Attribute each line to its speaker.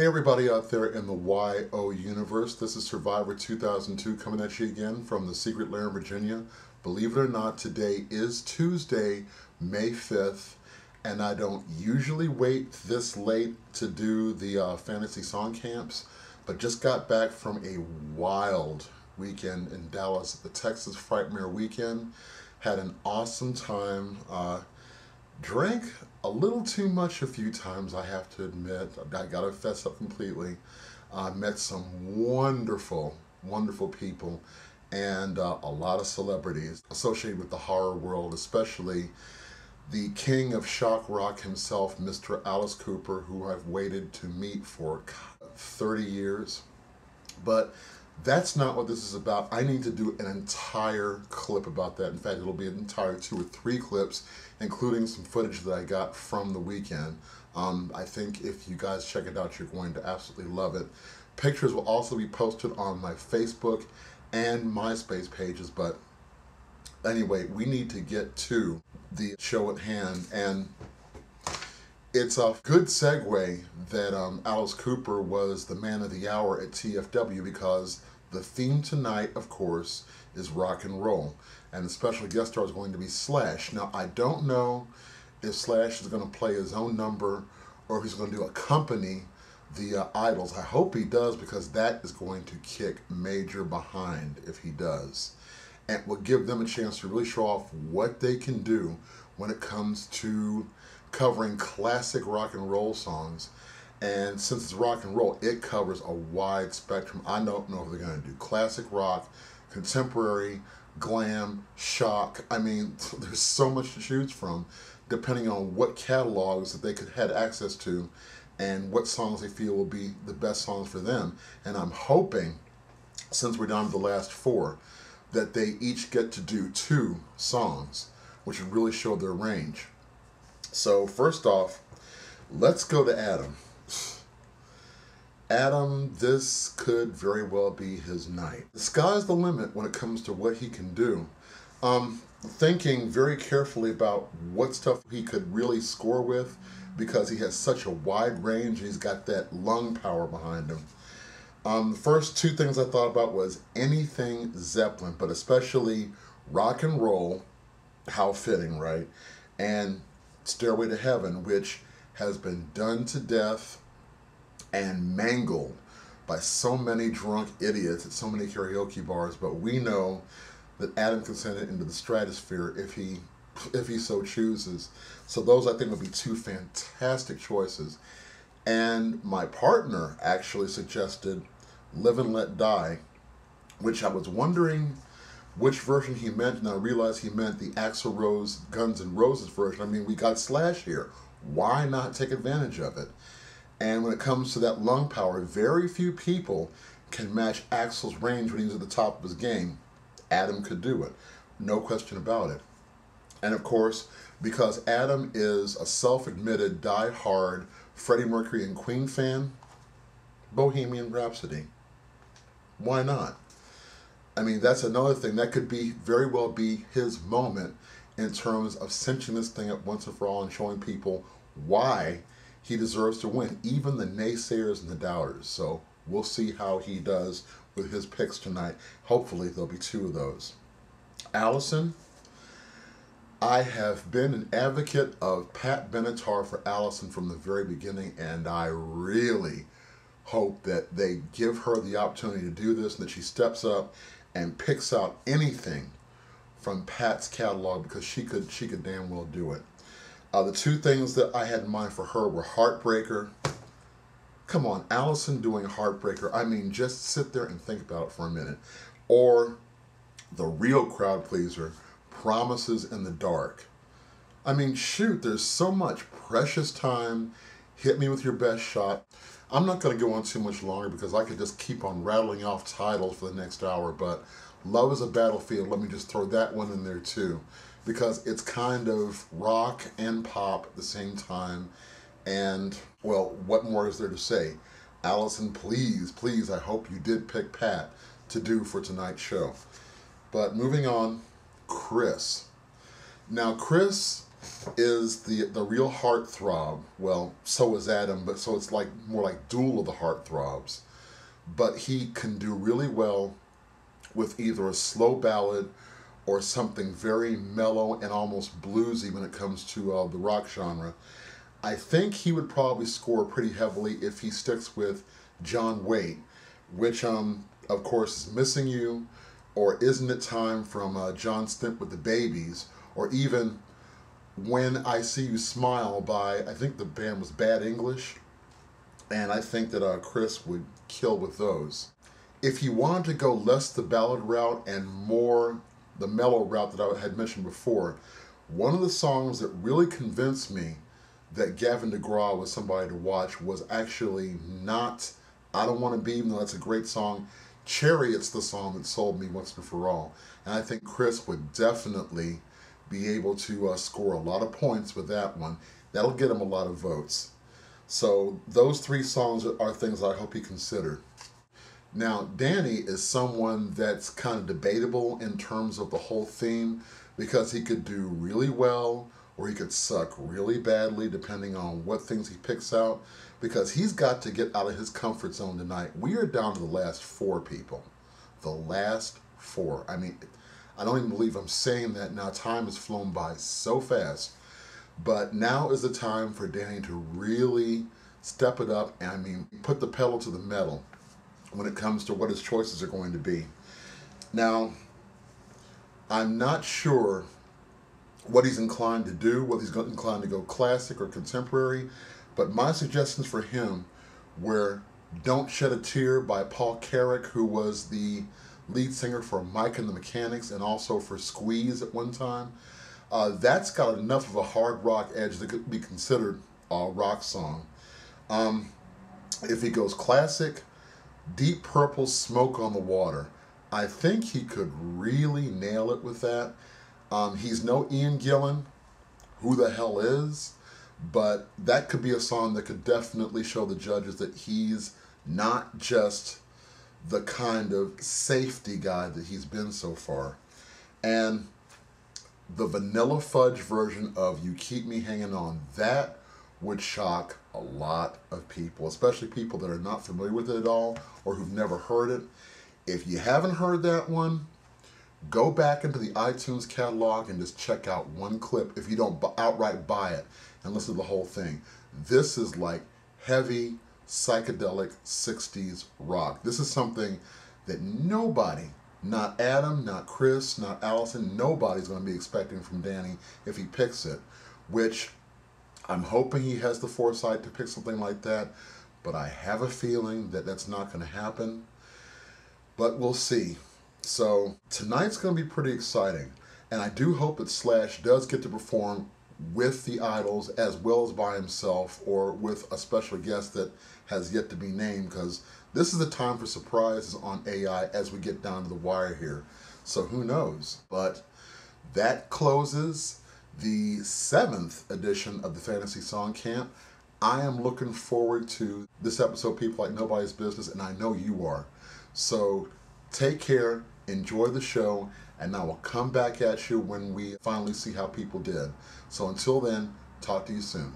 Speaker 1: everybody out there in the YO universe, this is Survivor 2002 coming at you again from the secret lair in Virginia. Believe it or not, today is Tuesday, May 5th, and I don't usually wait this late to do the fantasy song camps, but just got back from a wild weekend in Dallas, the Texas Frightmare weekend. Had an awesome time. Drank a little too much a few times, I have to admit. I got to fess up completely. Met some wonderful, wonderful people and a lot of celebrities associated with the horror world, especially the king of shock rock himself, Mr. Alice Cooper, who I've waited to meet for 30 years. But that's not what this is about. I need to do an entire clip about that. In fact, it'll be an entire 2 or 3 clips, including some footage that I got from the weekend. I think if you guys check it out, you're going to absolutely love it. Pictures will also be posted on my Facebook and MySpace pages, but anyway, we need to get to the show at hand, and it's a good segue that Alice Cooper was the man of the hour at TFW, because the theme tonight, of course, is rock and roll. And the special guest star is going to be Slash. Now, I don't know if Slash is going to play his own number or if he's going to accompany the Idols. I hope he does, because that is going to kick major behind if he does. And will give them a chance to really show off what they can do when it comes to covering classic rock and roll songs. And since it's rock and roll, it covers a wide spectrum. I don't know if they're going to do classic rock, contemporary, glam, shock. I mean, there's so much to choose from, depending on what catalogs that they could have access to and what songs they feel will be the best songs for them. And I'm hoping, since we're down to the last 4, that they each get to do 2 songs, which would really show their range. So first off, let's go to Adam. Adam, this could very well be his night. The sky's the limit when it comes to what he can do. Thinking very carefully about what stuff he could really score with, because he has such a wide range and he's got that lung power behind him. The first 2 things I thought about was anything Zeppelin, but especially rock and roll, how fitting, right? And Stairway to Heaven, which has been done to death and mangled by so many drunk idiots at so many karaoke bars, but we know that Adam can send it into the stratosphere if he so chooses. So those, I think, would be 2 fantastic choices. And my partner actually suggested Live and Let Die, which I was wondering which version he meant, and I realized he meant the Axl Rose Guns N' Roses version. I mean, we got Slash here. Why not take advantage of it? And when it comes to that lung power, very few people can match Axl's range when he was at the top of his game. Adam could do it. No question about it. And of course, because Adam is a self-admitted die-hard Freddie Mercury and Queen fan, Bohemian Rhapsody. Why not? I mean, that's another thing. That could be very well be his moment in terms of cinching this thing up once and for all and showing people why he deserves to win, even the naysayers and the doubters. So we'll see how he does with his picks tonight. Hopefully there'll be 2 of those. Allison, I have been an advocate of Pat Benatar for Allison from the very beginning, and I really hope that they give her the opportunity to do this and that she steps up and picks out anything from Pat's catalog, because she could damn well do it. The 2 things that I had in mind for her were Heartbreaker. Come on, Allison doing Heartbreaker. I mean, just sit there and think about it for a minute. Or the real crowd pleaser, Promises in the Dark. I mean, shoot, there's so much precious time. Hit me with your best shot. I'm not going to go on too much longer, because I could just keep on rattling off titles for the next hour, but Love is a Battlefield, let me just throw that one in there too, because it's kind of rock and pop at the same time. And, well, what more is there to say? Allison, please, please, I hope you did pick Pat to do for tonight's show. But moving on, Kris. Now, Kris is the real heartthrob. Well, so is Adam, but so it's like more like Duel of the Heartthrobs. But he can do really well with either a slow ballad or something very mellow and almost bluesy when it comes to the rock genre. I think he would probably score pretty heavily if he sticks with John Waite, which of course is Missing You, or Isn't It Time from John Stint with the Babies, or even When I See You Smile by, I think the band was Bad English, and I think that Kris would kill with those. If you wanted to go less the ballad route and more the mellow route that I had mentioned before, one of the songs that really convinced me that Gavin DeGRAW was somebody to watch was actually not I Don't Want to Be, even though that's a great song. Chariot's the song that sold me once and for all. And I think Kris would definitely be able to score a lot of points with that one. That'll get him a lot of votes. So those three songs are things I hope he considered. Now, Danny is someone that's kind of debatable in terms of the whole theme, because he could do really well or he could suck really badly depending on what things he picks out, because he's got to get out of his comfort zone tonight. We are down to the last four people. The last four. I mean, I don't even believe I'm saying that now. Time has flown by so fast. But now is the time for Danny to really step it up and, I mean, put the pedal to the metal when it comes to what his choices are going to be. Now, I'm not sure what he's inclined to do, whether he's inclined to go classic or contemporary, but my suggestions for him were Don't Shed a Tear by Paul Carrack, who was the lead singer for Mike and the Mechanics and also for Squeeze at one time. That's got enough of a hard rock edge that could be considered a rock song. If he goes classic, Deep Purple's Smoke on the Water. I think he could really nail it with that. He's no Ian Gillan, who the hell is, but that could be a song that could definitely show the judges that he's not just the kind of safety guy that he's been so far. And the Vanilla Fudge version of You Keep Me Hanging On, that would shock a lot of people, especially people that are not familiar with it at all or who've never heard it. If you haven't heard that one, go back into the iTunes catalog and just check out one clip if you don't outright buy it and listen to the whole thing. This is like heavy, psychedelic 60s rock. This is something that nobody, not Adam, not Kris, not Allison, nobody's going to be expecting from Danny if he picks it, which I'm hoping he has the foresight to pick something like that, but I have a feeling that that's not going to happen. But we'll see. So tonight's going to be pretty exciting, and I do hope that Slash does get to perform with the Idols as well as by himself or with a special guest that has yet to be named, because this is the time for surprises on AI as we get down to the wire here. So who knows? But that closes the 7th edition of the Fantasy Song Camp. I am looking forward to this episode, people, like nobody's business, and I know you are. So take care, enjoy the show, and I will come back at you when we finally see how people did. So until then, talk to you soon.